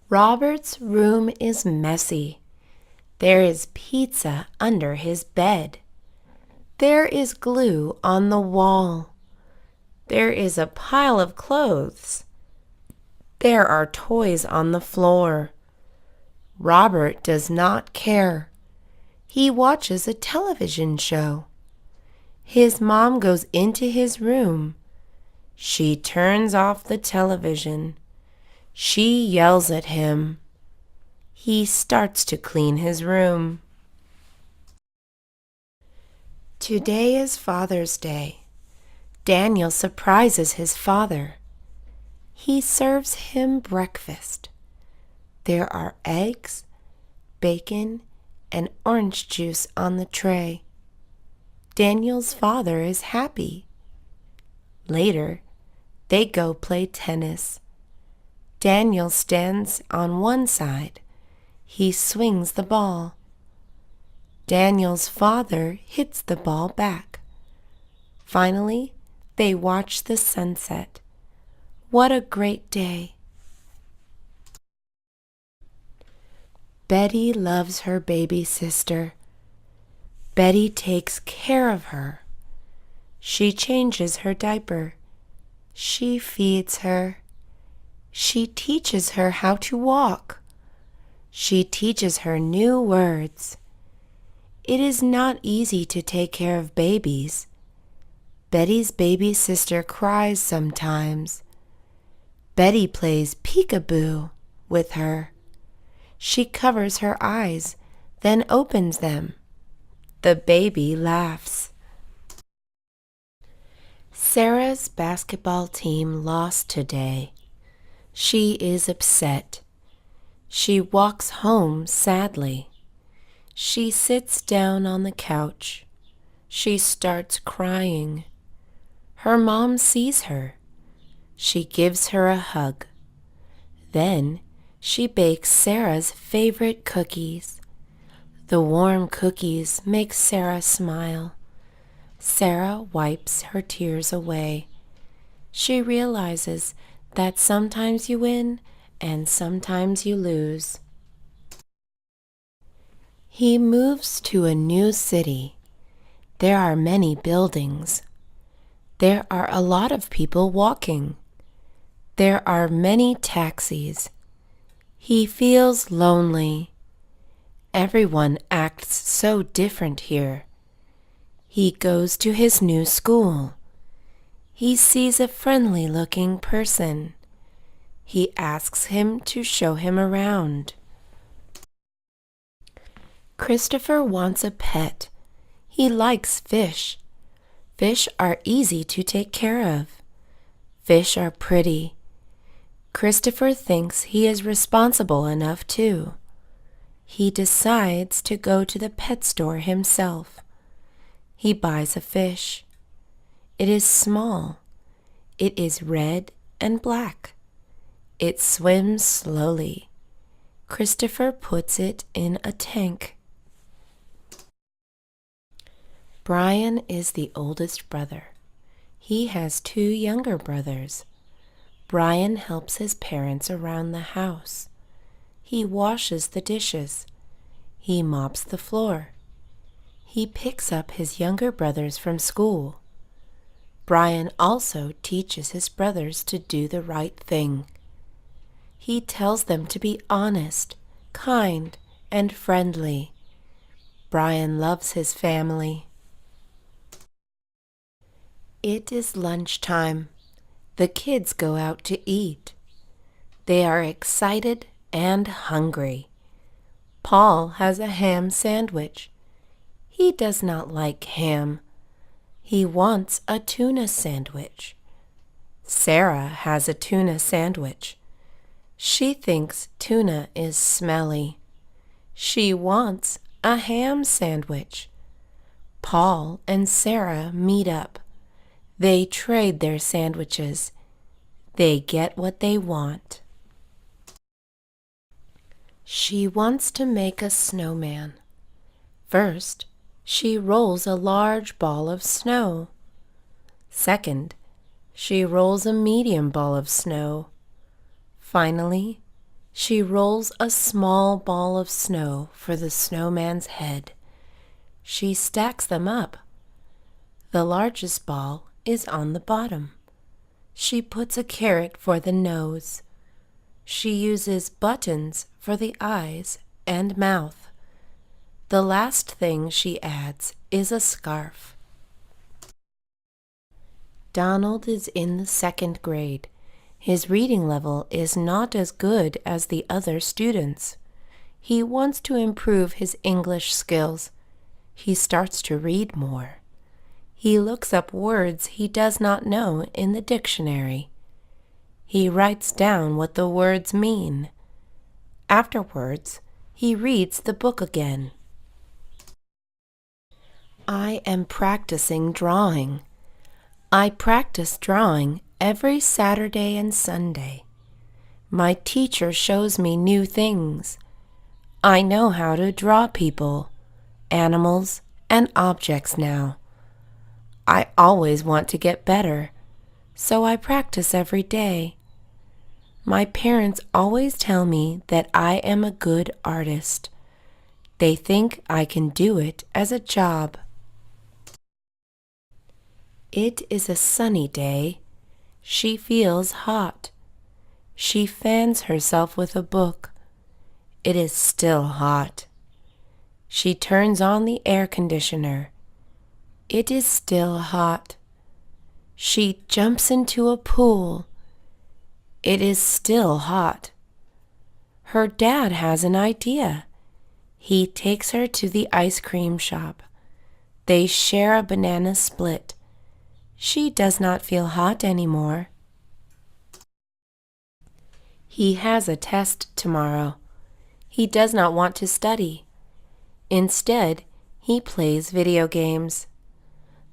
Robert's room is messy. There is pizza under his bed. There is glue on the wall. There is a pile of clothes. There are toys on the floor. Robert does not care. He watches a television show. His mom goes into his room. She turns off the television. She yells at him. He starts to clean his room. Today is Father's Day. Daniel surprises his father. He serves him breakfast. There are eggs, bacon, and orange juice on the tray. Daniel's father is happy. Later, they go play tennis. Daniel stands on one side. He swings the ball. Daniel's father hits the ball back. Finally, they watch the sunset. What a great day! Betty loves her baby sister. Betty takes care of her. She changes her diaper. She feeds her. She teaches her how to walk. She teaches her new words. It is not easy to take care of babies. Betty's baby sister cries sometimes. Betty plays peekaboo with her. She covers her eyes, then opens them. The baby laughs. Sarah's basketball team lost today. She is upset. She walks home sadly. She sits down on the couch. She starts crying. Her mom sees her. She gives her a hug. Then she bakes Sarah's favorite cookies. The warm cookies make Sarah smile. Sarah wipes her tears away. She realizes that sometimes you win and sometimes you lose. He moves to a new city. There are many buildings. There are a lot of people walking. There are many taxis. He feels lonely. Everyone acts so different here. He goes to his new school. He sees a friendly-looking person. He asks him to show him around. Christopher wants a pet. He likes fish. Fish are easy to take care of. Fish are pretty. Christopher thinks he is responsible enough too. He decides to go to the pet store himself. He buys a fish. It is small. It is red and black. It swims slowly. Christopher puts it in a tank. Brian is the oldest brother. He has 2 younger brothers. Brian helps his parents around the house. He washes the dishes. He mops the floor. He picks up his younger brothers from school. Brian also teaches his brothers to do the right thing. He tells them to be honest, kind, and friendly. Brian loves his family. It is lunchtime. The kids go out to eat. They are excited and hungry. Paul has a ham sandwich. He does not like ham. He wants a tuna sandwich. Sarah has a tuna sandwich. She thinks tuna is smelly. She wants a ham sandwich. Paul and Sarah meet up. They trade their sandwiches. They get what they want. She wants to make a snowman. First, she rolls a large ball of snow. Second, she rolls a medium ball of snow. Finally, She rolls a small ball of snow for the snowman's head. She stacks them up. The largest ball is on the bottom. She puts a carrot for the nose. She uses buttons for the eyes and mouth. The last thing she adds is a scarf. Donald is in the 2nd grade. His reading level is not as good as the other students. He wants to improve his English skills. He starts to read more. He looks up words he does not know in the dictionary. He writes down what the words mean. Afterwards, he reads the book again. I am practicing drawing. I practice drawing every Saturday and Sunday. My teacher shows me new things. I know how to draw people, animals, and objects now. I always want to get better, so I practice every day. My parents always tell me that I am a good artist. They think I can do it as a job. It is a sunny day. She feels hot. She fans herself with a book. It is still hot. She turns on the air conditioner. It is still hot. She jumps into a pool. It is still hot. Her dad has an idea. He takes her to the ice cream shop. They share a banana split. She does not feel hot anymore. He has a test tomorrow. He does not want to study. Instead, he plays video games.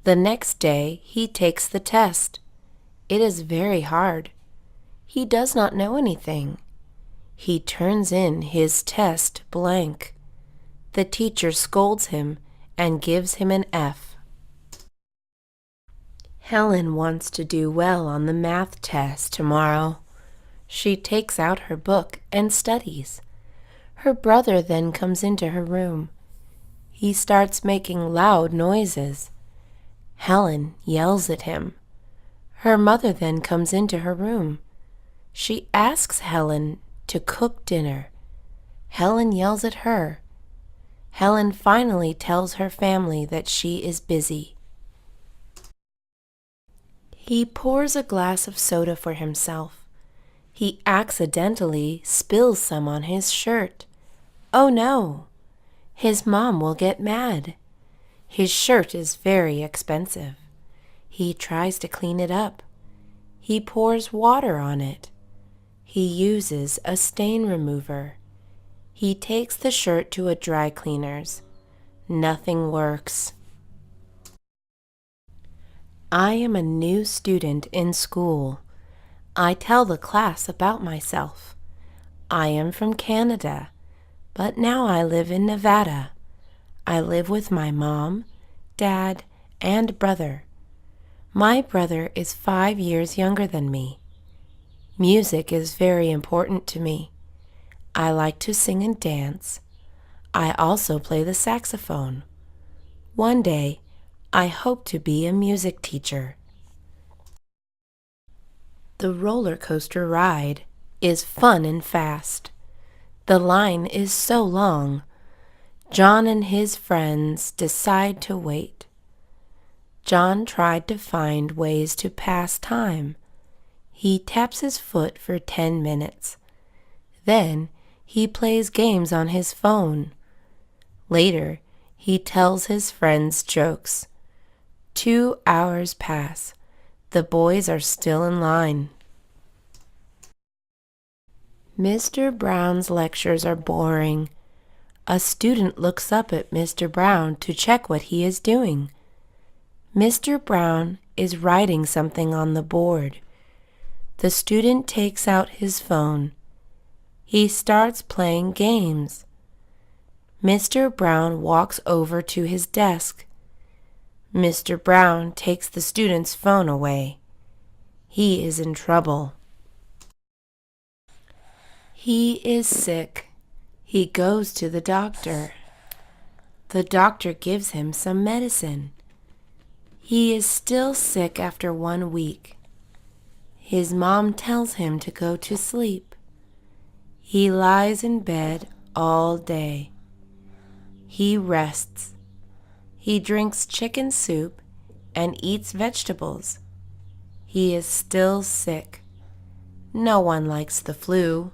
The next day, he takes the test. It is very hard. He does not know anything. He turns in his test blank. The teacher scolds him and gives him an F. Helen wants to do well on the math test tomorrow. She takes out her book and studies. Her brother then comes into her room. He starts making loud noises. Helen yells at him. Her mother then comes into her room. She asks Helen to cook dinner. Helen yells at her. Helen finally tells her family that she is busy. He pours a glass of soda for himself. He accidentally spills some on his shirt. Oh no! His mom will get mad. His shirt is very expensive. He tries to clean it up. He pours water on it. He uses a stain remover. He takes the shirt to a dry cleaner's. Nothing works. I am a new student in school. I tell the class about myself. I am from Canada, but now I live in Nevada. I live with my mom, dad, and brother. My brother is 5 years younger than me. Music is very important to me. I like to sing and dance. I also play the saxophone. One day, I hope to be a music teacher. The roller coaster ride is fun and fast. The line is so long. John and his friends decide to wait. John tried to find ways to pass time. He taps his foot for 10 minutes. Then he plays games on his phone. Later, he tells his friends jokes. 2 hours pass. The boys are still in line. Mr. Brown's lectures are boring. A student looks up at Mr. Brown to check what he is doing. Mr. Brown is writing something on the board. The student takes out his phone. He starts playing games. Mr. Brown walks over to his desk. Mr. Brown takes the student's phone away. He is in trouble. He is sick. He goes to the doctor. The doctor gives him some medicine. He is still sick after 1 week. His mom tells him to go to sleep. He lies in bed all day. He rests. He drinks chicken soup and eats vegetables. He is still sick. No one likes the flu.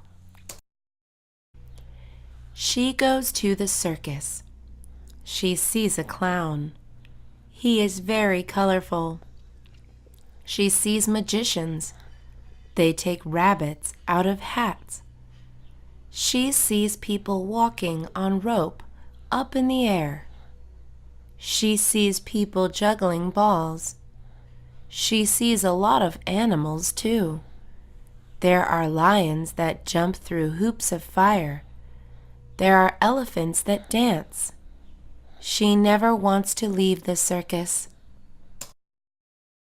She goes to the circus. She sees a clown. He is very colorful. She sees magicians. They take rabbits out of hats. She sees people walking on rope up in the air. She sees people juggling balls. She sees a lot of animals too. There are lions that jump through hoops of fire. There are elephants that dance. She never wants to leave the circus.